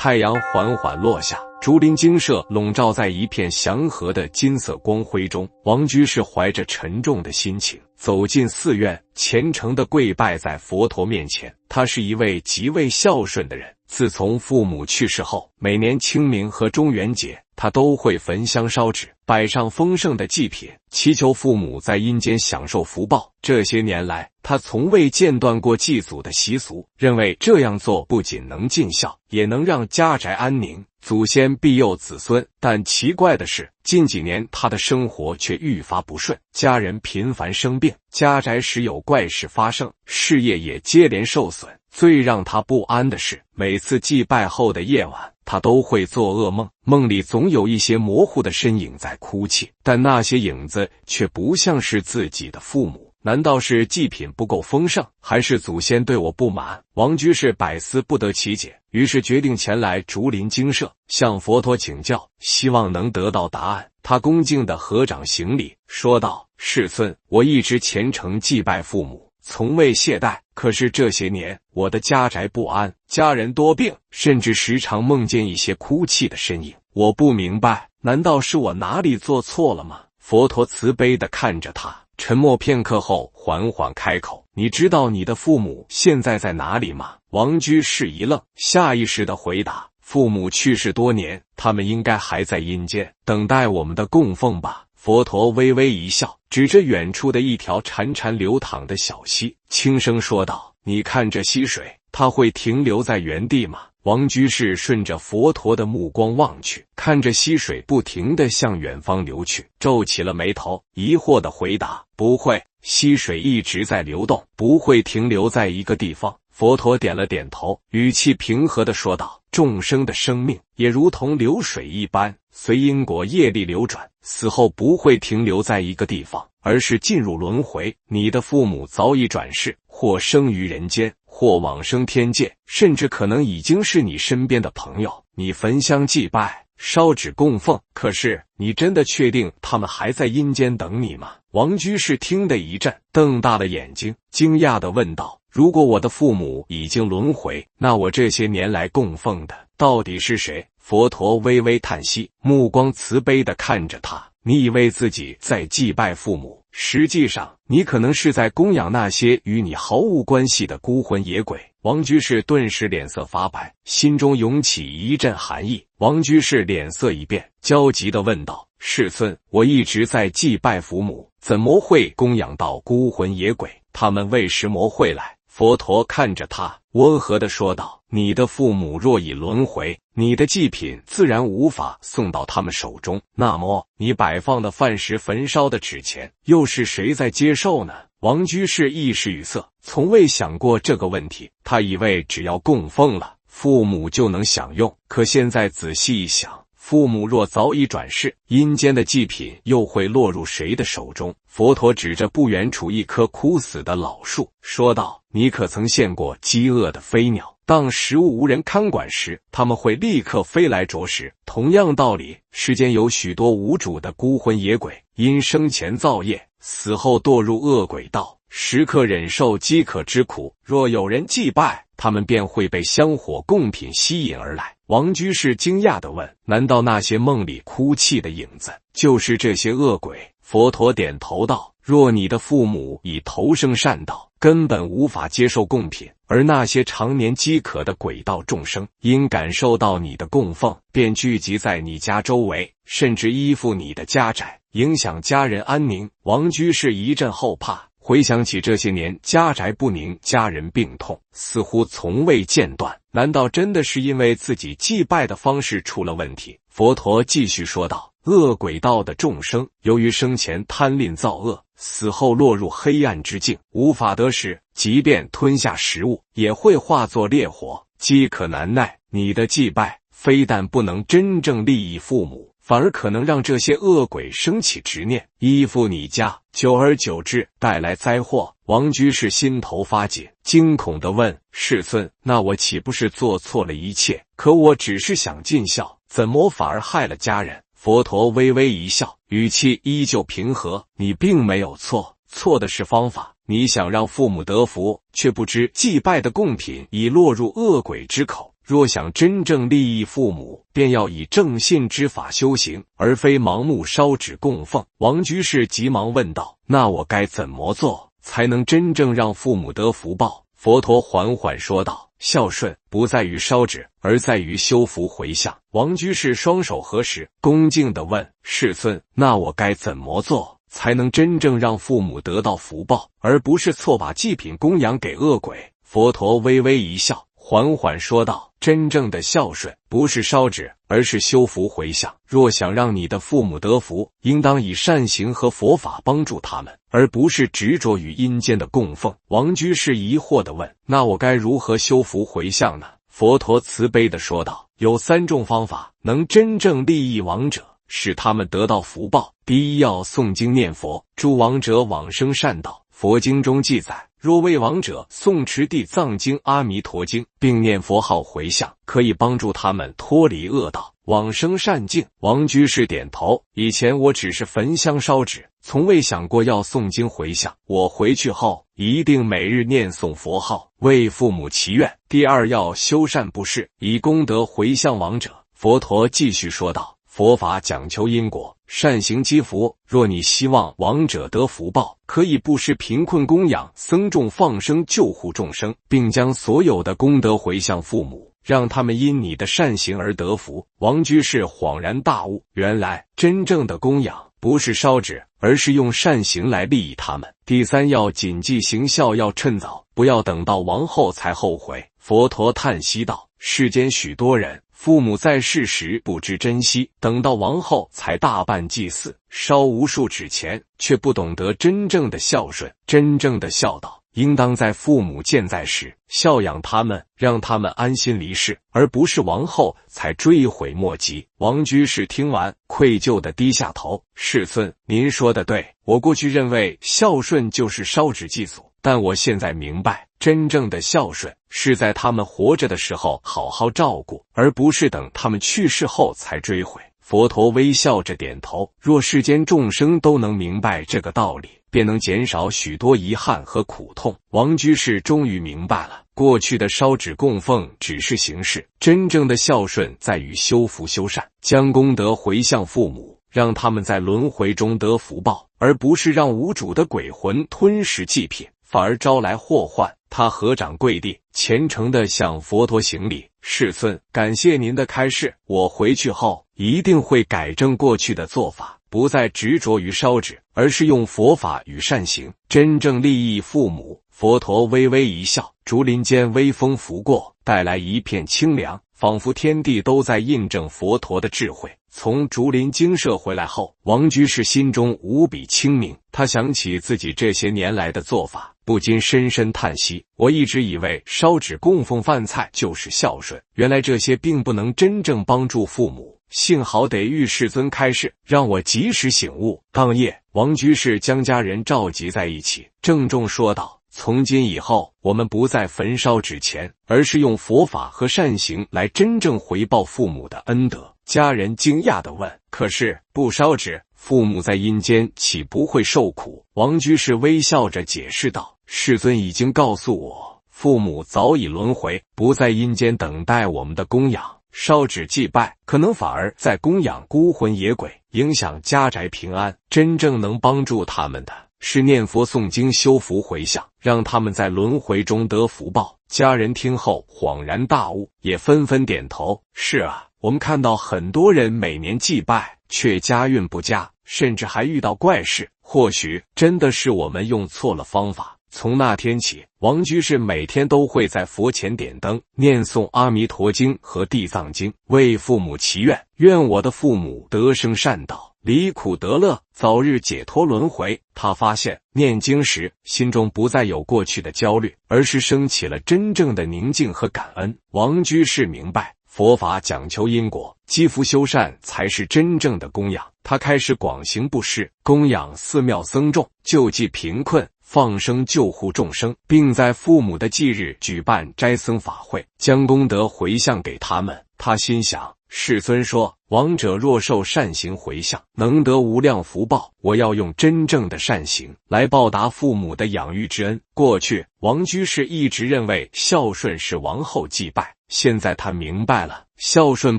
太阳缓缓落下，竹林精舍笼罩在一片祥和的金色光辉中。王居士怀着沉重的心情走进寺院，虔诚地跪拜在佛陀面前。他是一位极为孝顺的人，自从父母去世后，每年清明和中元节，他都会焚香烧纸，摆上丰盛的祭品，祈求父母在阴间享受福报。这些年来，他从未间断过祭祖的习俗，认为这样做不仅能尽孝，也能让家宅安宁，祖先庇佑子孙。但奇怪的是，近几年他的生活却愈发不顺，家人频繁生病，家宅时有怪事发生，事业也接连受损。最让他不安的是，每次祭拜后的夜晚，他都会做噩梦，梦里总有一些模糊的身影在哭泣，但那些影子却不像是自己的父母。难道是祭品不够丰盛，还是祖先对我不满？王居士百思不得其解，于是决定前来竹林精舍，向佛陀请教，希望能得到答案。他恭敬地合掌行礼，说道：“世尊，我一直虔诚祭拜父母，从未懈怠。可是这些年，我的家宅不安，家人多病，甚至时常梦见一些哭泣的身影。我不明白，难道是我哪里做错了吗？”佛陀慈悲地看着他，沉默片刻后，缓缓开口：“你知道你的父母现在在哪里吗？”王居士一愣，下意识地回答：“父母去世多年，他们应该还在阴间，等待我们的供奉吧。”佛陀微微一笑，指着远处的一条潺潺流淌的小溪，轻声说道：“你看这溪水，它会停留在原地吗？”王居士顺着佛陀的目光望去，看着溪水不停地向远方流去，皱起了眉头，疑惑地回答：“不会，溪水一直在流动，不会停留在一个地方。”佛陀点了点头，语气平和地说道：“众生的生命也如同流水一般，随因果业力流转，死后不会停留在一个地方，而是进入轮回。你的父母早已转世，或生于人间，或往生天界，甚至可能已经是你身边的朋友。你焚香祭拜，烧纸供奉，可是你真的确定他们还在阴间等你吗？”王居士听得一震，瞪大了眼睛，惊讶地问道：“如果我的父母已经轮回，那我这些年来供奉的到底是谁？”佛陀微微叹息，目光慈悲地看着他：“你以为自己在祭拜父母，实际上你可能是在供养那些与你毫无关系的孤魂野鬼。”王居士顿时脸色发白，心中涌起一阵寒意。王居士脸色一变，焦急地问道：“世尊，我一直在祭拜父母，怎么会供养到孤魂野鬼？他们为什么会来？”佛陀看着他，温和地说道：“你的父母若已轮回，你的祭品自然无法送到他们手中，那么你摆放的饭食、焚烧的纸钱，又是谁在接受呢？”王居士一时语塞，从未想过这个问题。他以为只要供奉了，父母就能享用，可现在仔细一想，父母若早已转世，阴间的祭品又会落入谁的手中？佛陀指着不远处一棵枯死的老树，说道：“你可曾见过饥饿的飞鸟？当食物无人看管时，它们会立刻飞来啄食。同样道理，世间有许多无主的孤魂野鬼，因生前造业，死后堕入恶鬼道，时刻忍受饥渴之苦。若有人祭拜，他们便会被香火供品吸引而来。”王居士惊讶地问：“难道那些梦里哭泣的影子，就是这些恶鬼？”佛陀点头道：“若你的父母已投生善道，根本无法接受供品，而那些常年饥渴的鬼道众生，因感受到你的供奉，便聚集在你家周围，甚至依附你的家宅，影响家人安宁。”王居士一阵后怕，回想起这些年家宅不宁，家人病痛，似乎从未间断。难道真的是因为自己祭拜的方式出了问题？佛陀继续说道：“恶鬼道的众生，由于生前贪吝造恶，死后落入黑暗之境，无法得食，即便吞下食物，也会化作烈火，饥渴难耐。你的祭拜非但不能真正利益父母，反而可能让这些恶鬼生起执念，依附你家，久而久之带来灾祸。”王居士心头发紧，惊恐地问：“世尊，那我岂不是做错了一切？可我只是想尽孝，怎么反而害了家人？”佛陀微微一笑，语气依旧平和：“你并没有错，错的是方法。你想让父母得福，却不知祭拜的贡品已落入恶鬼之口。若想真正利益父母，便要以正信之法修行，而非盲目烧纸供奉。王居士急忙问道：那我该怎么做，才能真正让父母得福报？佛陀缓缓说道：孝顺不在于烧纸，而在于修福回向。王居士双手合十，恭敬地问：世尊，那我该怎么做，才能真正让父母得到福报，而不是错把祭品供养给恶鬼？佛陀微微一笑，缓缓说道：真正的孝顺不是烧纸，而是修福回向。若想让你的父母得福，应当以善行和佛法帮助他们，而不是执着于阴间的供奉。王居士疑惑地问：那我该如何修福回向呢？佛陀慈悲地说道：有3种方法能真正利益亡者，使他们得到福报。第一，要诵经念佛，助亡者往生善道。佛经中记载，若为亡者诵持地藏经、阿弥陀经，并念佛号回向，可以帮助他们脱离恶道，往生善境。王居士点头：以前我只是焚香烧纸，从未想过要诵经回向。我回去后一定每日念诵佛号，为父母祈愿。第二，要修善布施，以功德回向亡者。佛陀继续说道：佛法讲求因果，善行积福。若你希望亡者得福报，可以布施贫困供养僧众，放生救护众生，并将所有的功德回向父母，让他们因你的善行而得福。王居士恍然大悟，原来真正的供养不是烧纸，而是用善行来利益他们。第三，要谨记行孝，要趁早，不要等到亡后才后悔。佛陀叹息道：世间许多人父母在世时不知珍惜，等到亡后才大办祭祀，烧无数纸钱，却不懂得真正的孝顺。真正的孝道应当在父母健在时孝养他们，让他们安心离世，而不是亡后才追悔莫及。王居士听完，愧疚地低下头：世尊，您说的对，我过去认为孝顺就是烧纸祭祖，但我现在明白，真正的孝顺是在他们活着的时候好好照顾，而不是等他们去世后才追悔。佛陀微笑着点头：若世间众生都能明白这个道理，便能减少许多遗憾和苦痛。王居士终于明白了，过去的烧纸供奉只是形式，真正的孝顺在于修福修善，将功德回向父母，让他们在轮回中得福报，而不是让无主的鬼魂吞噬祭品，反而招来祸患。他合掌跪地，虔诚地向佛陀行礼：世尊，感谢您的开示，我回去后一定会改正过去的做法，不再执着于烧纸，而是用佛法与善行，真正利益父母。佛陀微微一笑，竹林间微风拂过，带来一片清凉，仿佛天地都在印证佛陀的智慧。从竹林精舍回来后，王居士心中无比清明，他想起自己这些年来的做法，不禁深深叹息：我一直以为烧纸供奉饭菜就是孝顺，原来这些并不能真正帮助父母。幸好得遇世尊开示，让我及时醒悟。当夜，王居士将家人召集在一起，郑重说道：从今以后，我们不再焚烧纸钱，而是用佛法和善行来真正回报父母的恩德。家人惊讶地问：可是不烧纸，父母在阴间岂不会受苦？王居士微笑着解释道：世尊已经告诉我，父母早已轮回，不在阴间等待我们的供养，烧纸祭拜可能反而在供养孤魂野鬼，影响家宅平安。真正能帮助他们的是念佛诵经，修福回向，让他们在轮回中得福报。家人听后恍然大悟，也纷纷点头：是啊，我们看到很多人每年祭拜，却家运不佳，甚至还遇到怪事，或许真的是我们用错了方法。从那天起，王居士每天都会在佛前点灯，念诵阿弥陀经和地藏经，为父母祈愿：愿我的父母得生善道，离苦得乐，早日解脱轮回。他发现念经时，心中不再有过去的焦虑，而是升起了真正的宁静和感恩。王居士明白，佛法讲求因果，积福修善才是真正的供养。他开始广行布施，供养寺庙僧众，救济贫困，放生救护众生，并在父母的忌日举办斋僧法会，将功德回向给他们。他心想，世尊说，亡者若受善行回向，能得无量福报。我要用真正的善行来报答父母的养育之恩。过去，王居士一直认为孝顺是亡后祭拜，现在他明白了，孝顺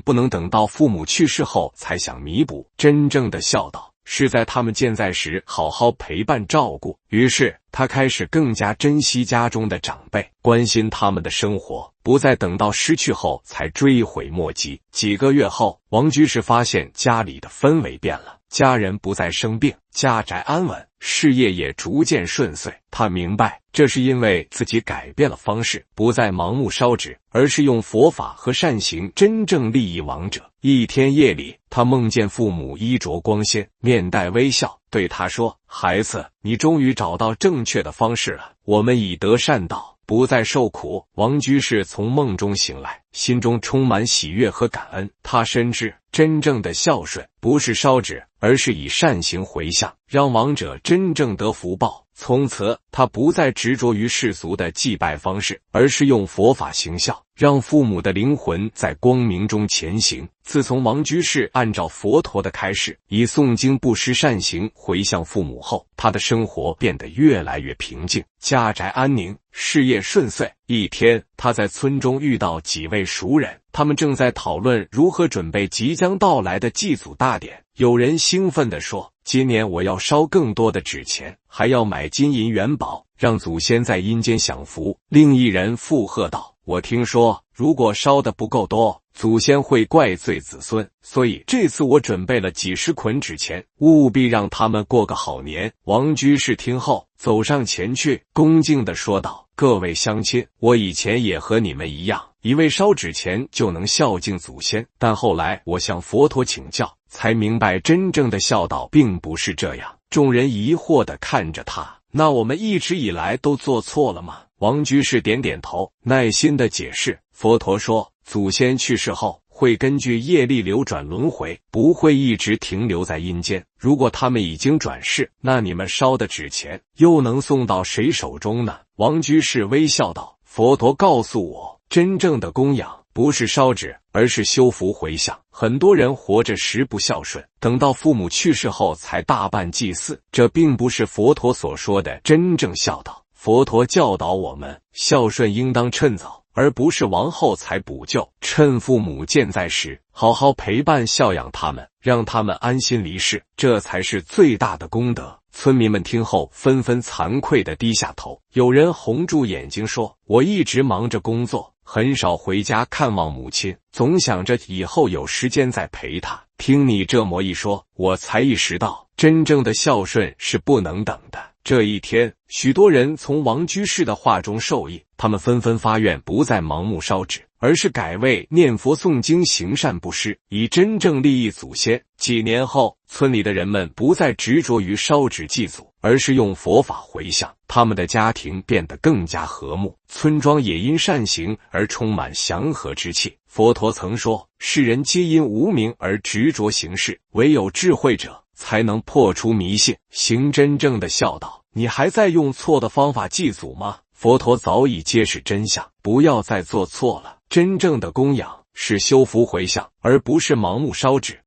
不能等到父母去世后才想弥补，真正的孝道是在他们健在时好好陪伴照顾。于是他开始更加珍惜家中的长辈，关心他们的生活，不再等到失去后才追悔莫及。几个月后，王居士发现家里的氛围变了，家人不再生病，家宅安稳，事业也逐渐顺遂。他明白，这是因为自己改变了方式，不再盲目烧纸，而是用佛法和善行真正利益亡者。一天夜里，他梦见父母衣着光鲜，面带微笑，对他说：“孩子，你终于找到正确的方式了，我们已得善道，不再受苦。”王居士从梦中醒来，心中充满喜悦和感恩。他深知，真正的孝顺不是烧纸，而是以善行回向，让亡者真正得福报。从此，他不再执着于世俗的祭拜方式，而是用佛法行孝，让父母的灵魂在光明中前行。自从王居士按照佛陀的开示，以诵经布施善行回向父母后，他的生活变得越来越平静，家宅安宁，事业顺遂。一天，他在村中遇到几位熟人，他们正在讨论如何准备即将到来的祭祖大典。有人兴奋地说：“今年我要烧更多的纸钱，还要买金银元宝，让祖先在阴间享福。”另一人附和道：“我听说，如果烧的不够多，祖先会怪罪子孙，所以这次我准备了几十捆纸钱，务必让他们过个好年。”王居士听后，走上前去，恭敬地说道：“各位乡亲，我以前也和你们一样，以为烧纸钱就能孝敬祖先，但后来我向佛陀请教，才明白真正的孝道并不是这样。”众人疑惑地看着他：“那我们一直以来都做错了吗？”王居士点点头，耐心地解释。佛陀说，祖先去世后会根据业力流转轮回，不会一直停留在阴间。如果他们已经转世，那你们烧的纸钱又能送到谁手中呢？王居士微笑道：“佛陀告诉我，真正的供养不是烧纸，而是修福回向。很多人活着时不孝顺，等到父母去世后才大办祭祀，这并不是佛陀所说的真正孝道。佛陀教导我们，孝顺应当趁早，而不是亡后才补救。趁父母健在时，好好陪伴孝养他们，让他们安心离世，这才是最大的功德。”村民们听后纷纷惭愧地低下头，有人红住眼睛说：“我一直忙着工作，很少回家看望母亲，总想着以后有时间再陪她。听你这么一说，我才意识到，真正的孝顺是不能等的。”这一天，许多人从王居士的话中受益，他们纷纷发愿不再盲目烧纸，而是改为念佛诵经行善布施，以真正利益祖先。几年后，村里的人们不再执着于烧纸祭祖，而是用佛法回向，他们的家庭变得更加和睦，村庄也因善行而充满祥和之气。佛陀曾说，世人皆因无明而执着行事，唯有智慧者才能破除迷信，行真正的孝道。你还在用错的方法祭祖吗？佛陀早已揭示真相，不要再做错了。真正的供养是修福回向，而不是盲目烧纸。